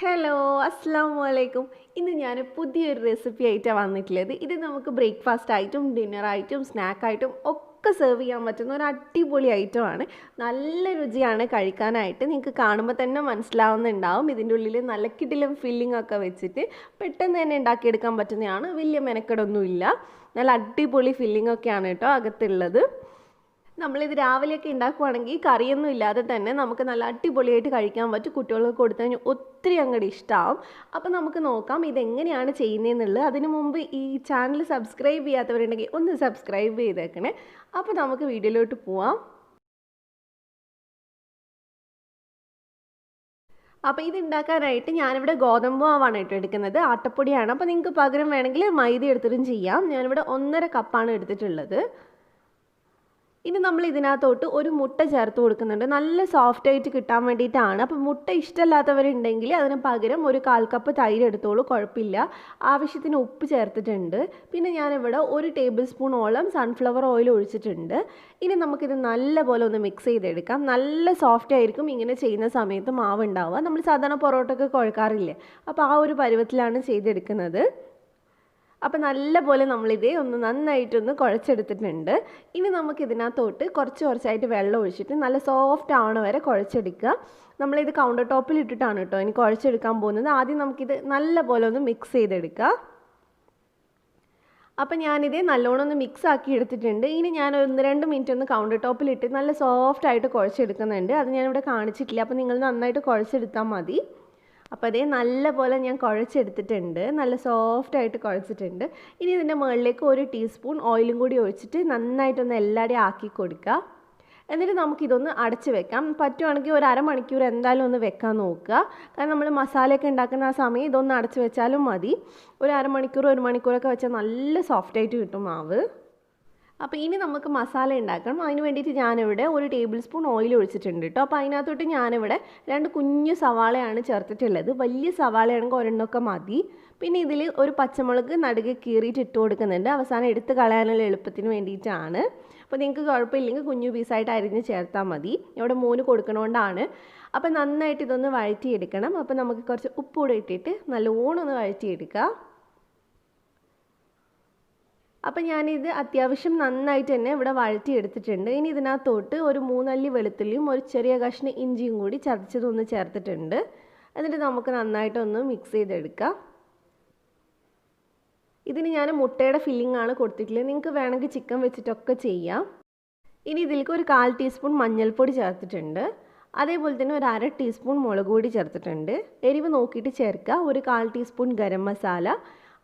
Hello അസ്സലാമു അലൈക്കും. ഇന്ന് ഞാൻ പുതിയൊരു റെസിപ്പി ആയിട്ടാണ് വന്നിട്ടുള്ളത്. ഇത് നമുക്ക് ബ്രേക്ക്ഫാസ്റ്റ് ആയിട്ടും ഡിന്നർ ആയിട്ടും സ്നാക്കായിട്ടും ഒക്കെ സെർവ് ചെയ്യാൻ പറ്റുന്ന ഒരു അടിപൊളി ഐറ്റമാണ്. നല്ല രുചിയാണ് കഴിക്കാനായിട്ട്. നിങ്ങൾക്ക് കാണുമ്പോൾ തന്നെ മനസ്സിലാവുന്നുണ്ടാവും. ഇതിൻ്റെ ഉള്ളിൽ നല്ല കിടിലം ഫില്ലിംഗ് ഒക്കെ വെച്ചിട്ട് പെട്ടെന്ന് തന്നെ ഉണ്ടാക്കിയെടുക്കാൻ പറ്റുന്നതാണ്. വലിയ മെനക്കെടൊന്നുമില്ല. നല്ല അടിപൊളി ഫില്ലിംഗ് ഒക്കെയാണ് കേട്ടോ അകത്തുള്ളത്. നമ്മളിത് രാവിലെയൊക്കെ ഉണ്ടാക്കുവാണെങ്കിൽ കറിയൊന്നും ഇല്ലാതെ തന്നെ നമുക്ക് നല്ല അടിപൊളിയായിട്ട് കഴിക്കാൻ പറ്റും. കുട്ടികൾക്ക് കൊടുത്തു കഴിഞ്ഞാൽ ഒത്തിരി അങ്ങോട്ട് ഇഷ്ടമാവും. അപ്പോൾ നമുക്ക് നോക്കാം ഇതെങ്ങനെയാണ് ചെയ്യുന്നതെന്നുള്ളത്. അതിനു മുമ്പ് ഈ ചാനൽ സബ്സ്ക്രൈബ് ചെയ്യാത്തവരുണ്ടെങ്കിൽ ഒന്ന് സബ്സ്ക്രൈബ് ചെയ്തേക്കണേ. അപ്പോൾ നമുക്ക് വീഡിയോയിലോട്ട് പോവാം. അപ്പോൾ ഇത് ഉണ്ടാക്കാനായിട്ട് ഞാനിവിടെ ഗോതമ്പ് മാവാണ് കേട്ടോ എടുക്കുന്നത്. ആട്ടപ്പൊടിയാണ്. അപ്പോൾ നിങ്ങൾക്ക് പകരം വേണമെങ്കിൽ മൈദ എടുത്തിട്ടും ചെയ്യാം. ഞാനിവിടെ 1.5 കപ്പാണ് എടുത്തിട്ടുള്ളത്. ഇനി നമ്മൾ ഇതിനകത്തോട്ട് ഒരു മുട്ട ചേർത്ത് കൊടുക്കുന്നുണ്ട്. നല്ല സോഫ്റ്റ് ആയിട്ട് കിട്ടാൻ വേണ്ടിയിട്ടാണ്. അപ്പോൾ മുട്ട ഇഷ്ടമില്ലാത്തവരുണ്ടെങ്കിൽ അതിന് പകരം ഒരു 1/4 കപ്പ് തൈര് എടുത്തോളൂ, കുഴപ്പമില്ല. ആവശ്യത്തിന് ഉപ്പ് ചേർത്തിട്ടുണ്ട്. പിന്നെ ഞാനിവിടെ 1 ടേബിൾ സ്പൂണോളം സൺഫ്ലവർ ഓയിൽ ഒഴിച്ചിട്ടുണ്ട്. ഇനി നമുക്കിത് നല്ലപോലെ ഒന്ന് മിക്സ് ചെയ്തെടുക്കാം. നല്ല സോഫ്റ്റ് ആയിരിക്കും ഇങ്ങനെ ചെയ്യുന്ന സമയത്ത് മാവ് ഉണ്ടാവുക. നമ്മൾ സാധാരണ പൊറോട്ടയൊക്കെ കുഴക്കാറില്ലേ, അപ്പോൾ ആ ഒരു പരുവത്തിലാണ് ചെയ്തെടുക്കുന്നത്. അപ്പോൾ നല്ലപോലെ നമ്മളിതേ ഒന്ന് നന്നായിട്ടൊന്ന് കുഴച്ചെടുത്തിട്ടുണ്ട്. ഇനി നമുക്കിതിനകത്തോട്ട് കുറച്ചായിട്ട് വെള്ളം ഒഴിച്ചിട്ട് നല്ല സോഫ്റ്റ് ആവണ വരെ കുഴച്ചെടുക്കുക. നമ്മളിത് കൗണ്ടർ ടോപ്പിൽ ഇട്ടിട്ടാണ് കേട്ടോ ഇനി കുഴച്ചെടുക്കാൻ പോകുന്നത്. ആദ്യം നമുക്കിത് നല്ലപോലെ ഒന്ന് മിക്സ് ചെയ്തെടുക്കുക. അപ്പം ഞാനിത് നല്ലോണം ഒന്ന് മിക്സ് ആക്കി എടുത്തിട്ടുണ്ട്. ഇനി ഞാൻ 1-2 മിനിറ്റ് ഒന്ന് കൗണ്ടർ ടോപ്പിലിട്ട് നല്ല സോഫ്റ്റായിട്ട് കുഴച്ചെടുക്കുന്നുണ്ട്. അത് ഞാനിവിടെ കാണിച്ചിട്ടില്ല. അപ്പോൾ നിങ്ങൾ നന്നായിട്ട് കുഴച്ചെടുത്താൽ മതി. അപ്പോൾ അതേ നല്ലപോലെ ഞാൻ കുഴച്ചെടുത്തിട്ടുണ്ട്. നല്ല സോഫ്റ്റായിട്ട് കുഴച്ചിട്ടുണ്ട്. ഇനി ഇതിൻ്റെ മുകളിലേക്ക് 1 ടീസ്പൂൺ ഓയിലും കൂടി ഒഴിച്ചിട്ട് നന്നായിട്ടൊന്ന് എല്ലാവരുടെയും ആക്കി കൊടുക്കുക. എന്നിട്ട് നമുക്കിതൊന്ന് അടച്ച് വെക്കാം. പറ്റുവാണെങ്കിൽ ഒരു അരമണിക്കൂർ എന്തായാലും ഒന്ന് വെക്കാൻ നോക്കുക. കാരണം നമ്മൾ മസാലയൊക്കെ ഉണ്ടാക്കുന്ന ആ സമയം ഇതൊന്ന് അടച്ച് വെച്ചാലും മതി. ഒരു അരമണിക്കൂർ 1 മണിക്കൂറൊക്കെ വെച്ചാൽ നല്ല സോഫ്റ്റായിട്ട് കിട്ടും മാവ്. അപ്പോൾ ഇനി നമുക്ക് മസാല ഉണ്ടാക്കണം. അതിന് വേണ്ടിയിട്ട് ഞാനിവിടെ 1 ടേബിൾ സ്പൂൺ ഓയിൽ ഒഴിച്ചിട്ടുണ്ട് കേട്ടോ. അപ്പോൾ അതിനകത്തോട്ട് ഞാനിവിടെ 2 കുഞ്ഞു സവാളയാണ് ചേർത്തിട്ടുള്ളത്. വലിയ സവാളയാണെങ്കിൽ 1 മതി. പിന്നെ ഇതിൽ ഒരു പച്ചമുളക് നടുകെ കീറിയിട്ട് ഇട്ട് കൊടുക്കുന്നുണ്ട്. അവസാനം എടുത്ത് കളയാനുള്ള എളുപ്പത്തിന് വേണ്ടിയിട്ടാണ്. അപ്പോൾ നിങ്ങൾക്ക് കുഴപ്പമില്ലെങ്കിൽ കുഞ്ഞു പീസായിട്ട് അരിഞ്ഞ് ചേർത്താൽ മതി. ഇവിടെ മോന് കൊടുക്കണോണ്ടാണ്. അപ്പോൾ നന്നായിട്ട് ഇതൊന്ന് വഴറ്റിയെടുക്കണം. അപ്പോൾ നമുക്ക് കുറച്ച് ഉപ്പ് കൂടെ ഇട്ടിട്ട് നല്ലോണം ഒന്ന് വഴറ്റിയെടുക്കുക. അപ്പം ഞാനിത് അത്യാവശ്യം നന്നായിട്ട് തന്നെ ഇവിടെ വഴറ്റിയെടുത്തിട്ടുണ്ട്. ഇനി ഇതിനകത്തോട്ട് ഒരു 3 അല്ലി വെളുത്തുള്ളിയും ഒരു ചെറിയ കഷ്ണം ഇഞ്ചിയും കൂടി ചതച്ചതൊന്ന് ചേർത്തിട്ടുണ്ട്. എന്നിട്ട് നമുക്ക് നന്നായിട്ടൊന്ന് മിക്സ് ചെയ്തെടുക്കാം. ഇതിന് ഞാൻ മുട്ടയുടെ ഫില്ലിംഗ് ആണ് കൊടുത്തിട്ടുള്ളത്. നിങ്ങൾക്ക് വേണമെങ്കിൽ ചിക്കൻ വെച്ചിട്ടൊക്കെ ചെയ്യാം. ഇനി ഇതിലേക്ക് ഒരു 1/4 ടീസ്പൂൺ മഞ്ഞൾപ്പൊടി ചേർത്തിട്ടുണ്ട്. അതേപോലെ തന്നെ ഒരു 1/2 ടീസ്പൂൺ മുളക് പൊടി ചേർത്തിട്ടുണ്ട്. എരിവ് നോക്കിയിട്ട് ചേർക്കുക. ഒരു 1/4 ടീസ്പൂൺ ഗരം മസാല,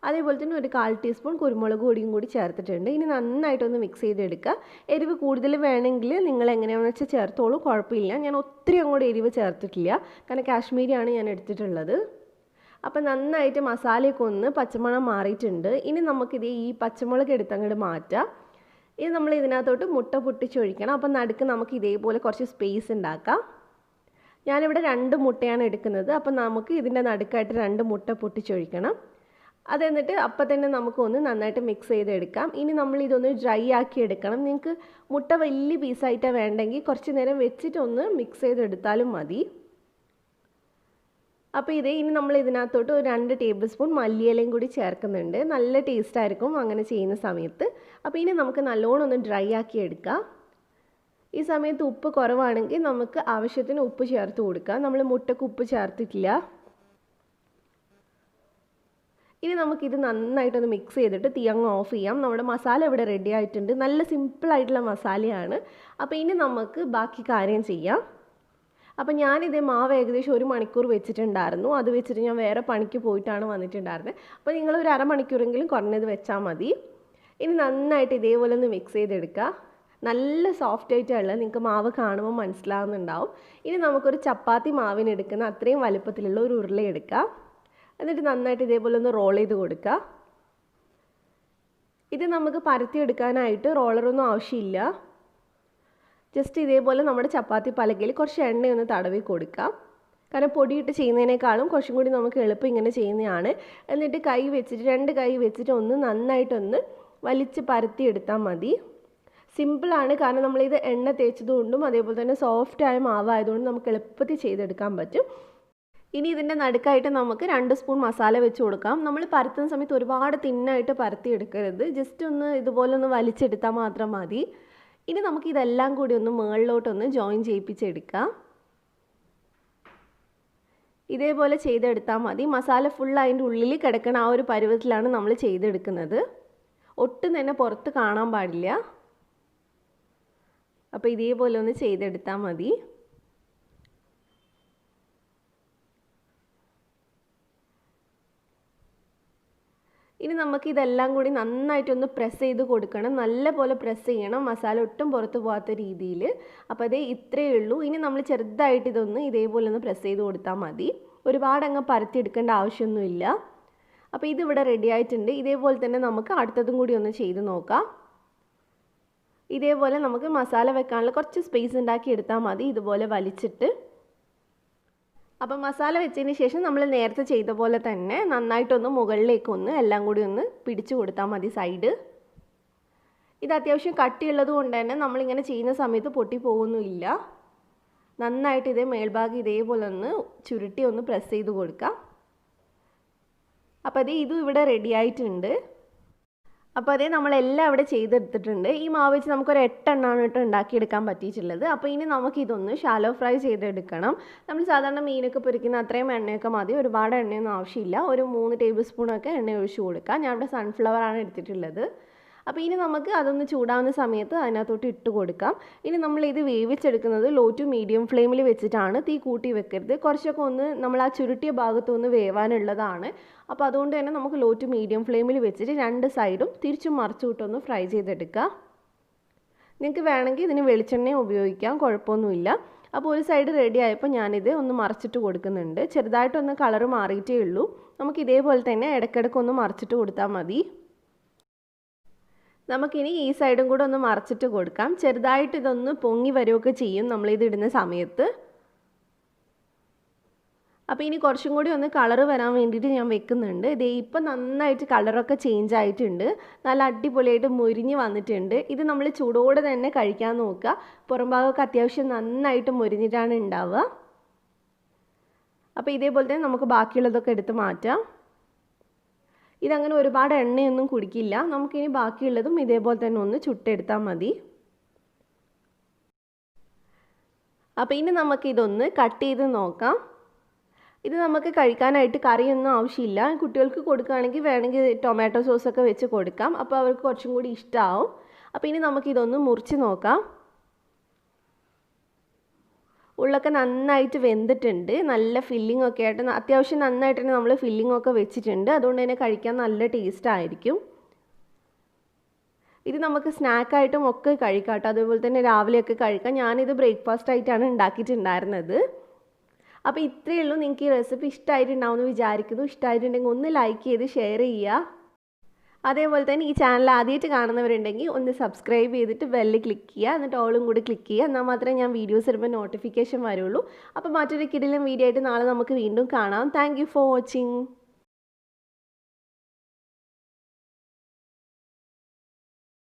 അതേപോലെ തന്നെ ഒരു 1/4 ടീസ്പൂൺ കുരുമുളക് പൊടിയും കൂടി ചേർത്തിട്ടുണ്ട്. ഇനി നന്നായിട്ടൊന്ന് മിക്സ് ചെയ്തെടുക്കുക. എരിവ് കൂടുതൽ വേണമെങ്കിൽ നിങ്ങൾ എങ്ങനെയാണെന്ന് വെച്ചാൽ ചേർത്തോളൂ, കുഴപ്പമില്ല. ഞാൻ ഒത്തിരി അങ്ങോട്ട് എരിവ് ചേർത്തിട്ടില്ല, കാരണം കാശ്മീരിയാണ് ഞാൻ എടുത്തിട്ടുള്ളത്. അപ്പം നന്നായിട്ട് മസാലയൊക്കെ ഒന്ന് പച്ചമണം മാറിയിട്ടുണ്ട്. ഇനി നമുക്കിത് ഈ പച്ചമുളക് എടുത്ത് അങ്ങോട്ട് മാറ്റാം. ഇനി നമ്മൾ ഇതിനകത്തോട്ട് മുട്ട പൊട്ടിച്ചൊഴിക്കണം. അപ്പം നടുക്ക് നമുക്ക് ഇതേപോലെ കുറച്ച് സ്പേസ് ഉണ്ടാക്കാം. ഞാനിവിടെ 2 മുട്ടയാണ് എടുക്കുന്നത്. അപ്പം നമുക്ക് ഇതിൻ്റെ നടുക്കായിട്ട് 2 മുട്ട പൊട്ടിച്ചൊഴിക്കണം. അതെന്നിട്ട് അപ്പം തന്നെ നമുക്കൊന്ന് നന്നായിട്ട് മിക്സ് ചെയ്തെടുക്കാം. ഇനി നമ്മൾ ഇതൊന്ന് ഡ്രൈ ആക്കി എടുക്കണം. നിങ്ങൾക്ക് മുട്ട വലിയ പീസായിട്ടാണ് വേണ്ടെങ്കിൽ കുറച്ച് നേരം വെച്ചിട്ടൊന്ന് മിക്സ് ചെയ്തെടുത്താലും മതി. അപ്പോൾ ഇനി നമ്മൾ ഇതിനകത്തോട്ട് ഒരു 2 ടേബിൾ സ്പൂൺ മല്ലിയിലയും കൂടി ചേർക്കുന്നുണ്ട്. നല്ല ടേസ്റ്റ് ആയിരിക്കും അങ്ങനെ ചെയ്യുന്ന സമയത്ത്. അപ്പോൾ ഇനി നമുക്ക് നല്ലോണം ഒന്ന് ഡ്രൈ ആക്കി എടുക്കാം. ഈ സമയത്ത് ഉപ്പ് കുറവാണെങ്കിൽ നമുക്ക് ആവശ്യത്തിന് ഉപ്പ് ചേർത്ത് കൊടുക്കാം. നമ്മൾ മുട്ടയ്ക്ക് ഉപ്പ് ചേർത്തിട്ടില്ല. ഇനി നമുക്കിത് നന്നായിട്ടൊന്ന് മിക്സ് ചെയ്തിട്ട് തീ അങ്ങ് ഓഫ് ചെയ്യാം. നമ്മുടെ മസാല ഇവിടെ റെഡി ആയിട്ടുണ്ട്. നല്ല സിമ്പിളായിട്ടുള്ള മസാലയാണ്. അപ്പോൾ ഇനി നമുക്ക് ബാക്കി കാര്യം ചെയ്യാം. അപ്പോൾ ഞാനിതേ മാവ് ഏകദേശം 1 മണിക്കൂർ വെച്ചിട്ടുണ്ടായിരുന്നു. അത് വെച്ചിട്ട് ഞാൻ വേറെ പണിക്ക് പോയിട്ടാണ് വന്നിട്ടുണ്ടായിരുന്നത്. അപ്പോൾ നിങ്ങൾ ഒരു അരമണിക്കൂറെങ്കിലും കുറഞ്ഞത് വെച്ചാൽ മതി. ഇനി നന്നായിട്ട് ഇതേപോലെ ഒന്ന് മിക്സ് ചെയ്തെടുക്കുക. നല്ല സോഫ്റ്റ് ആയിട്ടുള്ള നിങ്ങൾക്ക് മാവ് കാണുമ്പോൾ മനസ്സിലാവുന്നുണ്ടാവും. ഇനി നമുക്കൊരു ചപ്പാത്തി മാവിനെടുക്കുന്ന അത്രയും വലുപ്പത്തിലുള്ള ഒരു ഉരുള എടുക്കാം. എന്നിട്ട് നന്നായിട്ട് ഇതേപോലെ ഒന്ന് റോൾ ചെയ്ത് കൊടുക്കുക. ഇത് നമുക്ക് പരത്തിയെടുക്കാനായിട്ട് റോളറൊന്നും ആവശ്യമില്ല. ജസ്റ്റ് ഇതേപോലെ നമ്മുടെ ചപ്പാത്തി പലകയിൽ കുറച്ച് എണ്ണയൊന്ന് തടവി കൊടുക്കാം. കാരണം പൊടിയിട്ട് ചെയ്യുന്നതിനേക്കാളും കുറച്ചും കൂടി നമുക്ക് എളുപ്പം ഇങ്ങനെ ചെയ്യുന്നതാണ്. എന്നിട്ട് 2 കൈ വെച്ചിട്ട് ഒന്ന് നന്നായിട്ടൊന്ന് വലിച്ച് പരത്തിയെടുത്താൽ മതി. സിമ്പിളാണ്, കാരണം നമ്മളിത് എണ്ണ തേച്ചതുകൊണ്ടും അതേപോലെ തന്നെ സോഫ്റ്റായ മാവായതുകൊണ്ടും നമുക്ക് എളുപ്പത്തിൽ ചെയ്തെടുക്കാൻ പറ്റും. ഇനി ഇതിൻ്റെ നടുക്കായിട്ട് നമുക്ക് 2 സ്പൂൺ മസാല വെച്ച് കൊടുക്കാം. നമ്മൾ പരത്തുന്ന സമയത്ത് ഒരുപാട് തിന്നായിട്ട് പരത്തി എടുക്കരുത്, ജസ്റ്റ് ഒന്ന് ഇതുപോലെ ഒന്ന് വലിച്ചെടുത്താൽ മാത്രം മതി. ഇനി നമുക്ക് ഇതെല്ലാം കൂടി ഒന്ന് മുകളിലോട്ടൊന്ന് ജോയിൻ ചെയ്യിപ്പിച്ചെടുക്കാം. ഇതേപോലെ ചെയ്തെടുത്താൽ മതി. മസാല ഫുൾ അതിൻ്റെ ഉള്ളിൽ കിടക്കുന്ന ആ ഒരു പരുവത്തിലാണ് നമ്മൾ ചെയ്തെടുക്കുന്നത്. ഒട്ടും തന്നെ പുറത്ത് കാണാൻ പാടില്ല. അപ്പോൾ ഇതേപോലെ ഒന്ന് ചെയ്തെടുത്താൽ മതി. ഇനി നമുക്ക് ഇതെല്ലാം കൂടി നന്നായിട്ടൊന്ന് പ്രസ് ചെയ്ത് കൊടുക്കണം. നല്ലപോലെ പ്രസ് ചെയ്യണം, മസാല ഒട്ടും പുറത്ത് പോകാത്ത രീതിയിൽ. അപ്പോൾ അതേ ഇത്രയേ ഉള്ളൂ. ഇനി നമ്മൾ ചെറുതായിട്ട് ഇതൊന്ന് ഇതേപോലെ ഒന്ന് പ്രസ് ചെയ്ത് കൊടുത്താൽ മതി. ഒരുപാട് അങ്ങ് പരത്തിയെടുക്കേണ്ട ആവശ്യമൊന്നുമില്ല. അപ്പോൾ ഇതിവിടെ റെഡി ആയിട്ടുണ്ട്. ഇതേപോലെ തന്നെ നമുക്ക് അടുത്തതും കൂടി ഒന്ന് ചെയ്ത് നോക്കാം. ഇതേപോലെ നമുക്ക് മസാല വെക്കാനുള്ള കുറച്ച് സ്പേസ് ഉണ്ടാക്കി എടുത്താൽ മതി, ഇതുപോലെ വലിച്ചിട്ട്. അപ്പോൾ മസാല വെച്ചതിന് ശേഷം നമ്മൾ നേരത്തെ ചെയ്ത പോലെ തന്നെ നന്നായിട്ടൊന്ന് മുകളിലേക്കൊന്ന് എല്ലാം കൂടി ഒന്ന് പിടിച്ചു കൊടുത്താൽ മതി സൈഡ്. ഇത് അത്യാവശ്യം കട്ടിയുള്ളത് കൊണ്ട് തന്നെ നമ്മളിങ്ങനെ ചെയ്യുന്ന സമയത്ത് പൊട്ടി പോകുന്നുമില്ല. നന്നായിട്ട് ഇതേ മേൽഭാഗം ഇതേപോലെ ഒന്ന് ചുരുട്ടി ഒന്ന് പ്രസ് ചെയ്ത് കൊടുക്കാം. അപ്പോൾ അതേ ഇതും ഇവിടെ റെഡി ആയിട്ടുണ്ട്. അപ്പോൾ അതേ നമ്മളെല്ലാം ഇവിടെ ചെയ്തെടുത്തിട്ടുണ്ട്. ഈ മാവ് വെച്ച് നമുക്കൊരു 8 എണ്ണമാണ് കേട്ടോ ഉണ്ടാക്കിയെടുക്കാൻ പറ്റിയിട്ടുള്ളത്. അപ്പോൾ ഇനി നമുക്കിതൊന്ന് ഷാലോ ഫ്രൈ ചെയ്തെടുക്കണം. നമ്മൾ സാധാരണ മീനൊക്കെ പൊരിക്കുന്ന അത്രയും എണ്ണയൊക്കെ മതി, ഒരുപാട് എണ്ണയൊന്നും ആവശ്യമില്ല. ഒരു 3 ടേബിൾ സ്പൂണൊക്കെ എണ്ണ ഒഴിച്ച് കൊടുക്കാം. ഞാൻ ഇവിടെ സൺഫ്ലവറാണ് എടുത്തിട്ടുള്ളത്. അപ്പോൾ ഇനി നമുക്ക് അതൊന്ന് ചൂടാവുന്ന സമയത്ത് അതിനകത്തോട്ട് ഇട്ട് കൊടുക്കാം. ഇനി നമ്മളിത് വേവിച്ചെടുക്കുന്നത് ലോ ടു മീഡിയം ഫ്ലെയിമിൽ വെച്ചിട്ടാണ്, തീ കൂട്ടി വെക്കരുത്. കുറച്ചൊക്കെ ഒന്ന് നമ്മൾ ആ ചുരുട്ടിയ ഭാഗത്തൊന്ന് വേവാനുള്ളതാണ്. അപ്പോൾ അതുകൊണ്ട് തന്നെ നമുക്ക് ലോ ടു മീഡിയം ഫ്ലെയിമിൽ വെച്ചിട്ട് 2 സൈഡും തിരിച്ചും മറിച്ചു വിട്ടൊന്ന് ഫ്രൈ ചെയ്തെടുക്കുക. നിങ്ങൾക്ക് വേണമെങ്കിൽ ഇതിന് വെളിച്ചെണ്ണ ഉപയോഗിക്കാം, കുഴപ്പമൊന്നുമില്ല. അപ്പോൾ ഒരു സൈഡ് റെഡി ആയപ്പോൾ ഞാനിത് ഒന്ന് മറിച്ചിട്ട് കൊടുക്കുന്നുണ്ട്. ചെറുതായിട്ടൊന്ന് കളറ് മാറിയിട്ടേ ഉള്ളൂ. നമുക്ക് ഇതേപോലെ തന്നെ ഇടയ്ക്കിടയ്ക്കൊന്ന് മറിച്ചിട്ട് കൊടുത്താൽ മതി. നമുക്കിനി ഈ സൈഡും കൂടെ ഒന്ന് മറിച്ചിട്ട് കൊടുക്കാം. ചെറുതായിട്ട് ഇതൊന്ന് പൊങ്ങി വരികയൊക്കെ ചെയ്യും നമ്മളിത് ഇടുന്ന സമയത്ത്. അപ്പോൾ ഇനി കുറച്ചും കൂടി ഒന്ന് കളറ് വരാൻ വേണ്ടിയിട്ട് ഞാൻ വെക്കുന്നുണ്ട്. ഇതേ ഇപ്പം നന്നായിട്ട് കളറൊക്കെ ചേഞ്ച് ആയിട്ടുണ്ട്, നല്ല അടിപൊളിയായിട്ട് മുരിഞ്ഞ് വന്നിട്ടുണ്ട്. ഇത് നമ്മൾ ചൂടോടെ തന്നെ കഴിക്കാൻ നോക്കുക. പുറം ഭാഗമൊക്കെ അത്യാവശ്യം നന്നായിട്ട് മുരിഞ്ഞിട്ടാണ് ഉണ്ടാവുക. അപ്പോൾ ഇതേപോലെ തന്നെ നമുക്ക് ബാക്കിയുള്ളതൊക്കെ എടുത്ത് മാറ്റാം. ഇതങ്ങനെ ഒരുപാട് എണ്ണയൊന്നും കുടിക്കില്ല. നമുക്കിനി ബാക്കിയുള്ളതും ഇതേപോലെ തന്നെ ഒന്ന് ചുട്ടെടുത്താൽ മതി. അപ്പോൾ ഇനി നമുക്കിതൊന്ന് കട്ട് ചെയ്ത് നോക്കാം. ഇത് നമുക്ക് കഴിക്കാനായിട്ട് കറിയൊന്നും ആവശ്യമില്ല. കുട്ടികൾക്ക് കൊടുക്കുകയാണെങ്കിൽ വേണമെങ്കിൽ ടൊമാറ്റോ സോസൊക്കെ വെച്ച് കൊടുക്കാം. അപ്പോൾ അവർക്ക് കുറച്ചും കൂടി ഇഷ്ടമാവും. അപ്പോൾ ഇനി നമുക്കിതൊന്ന് മുറിച്ച് നോക്കാം. ഉള്ളൊക്കെ നന്നായിട്ട് വെന്തിട്ടുണ്ട്, നല്ല ഫില്ലിംഗ് ഒക്കെ ആയിട്ട് അത്യാവശ്യം നന്നായിട്ട് തന്നെ നമ്മൾ ഫില്ലിംഗ് ഒക്കെ വെച്ചിട്ടുണ്ട്. അതുകൊണ്ട് തന്നെ കഴിക്കാൻ നല്ല ടേസ്റ്റ് ആയിരിക്കും. ഇത് നമുക്ക് സ്നാക്കായിട്ടും ഒക്കെ കഴിക്കാം കേട്ടോ. അതുപോലെ തന്നെ രാവിലെയൊക്കെ കഴിക്കാം. ഞാനിത് ബ്രേക്ക്ഫാസ്റ്റ് ആയിട്ടാണ് ഉണ്ടാക്കിയിട്ടുണ്ടായിരുന്നത്. അപ്പോൾ ഇത്രയേ ഉള്ളൂ. നിങ്ങൾക്ക് ഈ റെസിപ്പി ഇഷ്ടമായിട്ടുണ്ടാവുമെന്ന് വിചാരിക്കുന്നു. ഇഷ്ടമായിട്ടുണ്ടെങ്കിൽ ഒന്ന് ലൈക്ക് ചെയ്ത് ഷെയർ ചെയ്യുക. അതേപോലെ തന്നെ ഈ ചാനൽ ആദ്യമായിട്ട് കാണുന്നവരുണ്ടെങ്കിൽ ഒന്ന് സബ്സ്ക്രൈബ് ചെയ്തിട്ട് ബെല്ല് ക്ലിക്ക് ചെയ്യുക, എന്നിട്ട് ഓളും കൂടി ക്ലിക്ക് ചെയ്യുക. എന്നാൽ മാത്രമേ ഞാൻ വീഡിയോസ് ഇടുമ്പോൾ നോട്ടിഫിക്കേഷൻ വരുള്ളൂ. അപ്പോൾ മറ്റൊരു കിടിലൻ വീഡിയോ ആയിട്ട് നാളെ നമുക്ക് വീണ്ടും കാണാം. Thank you for watching.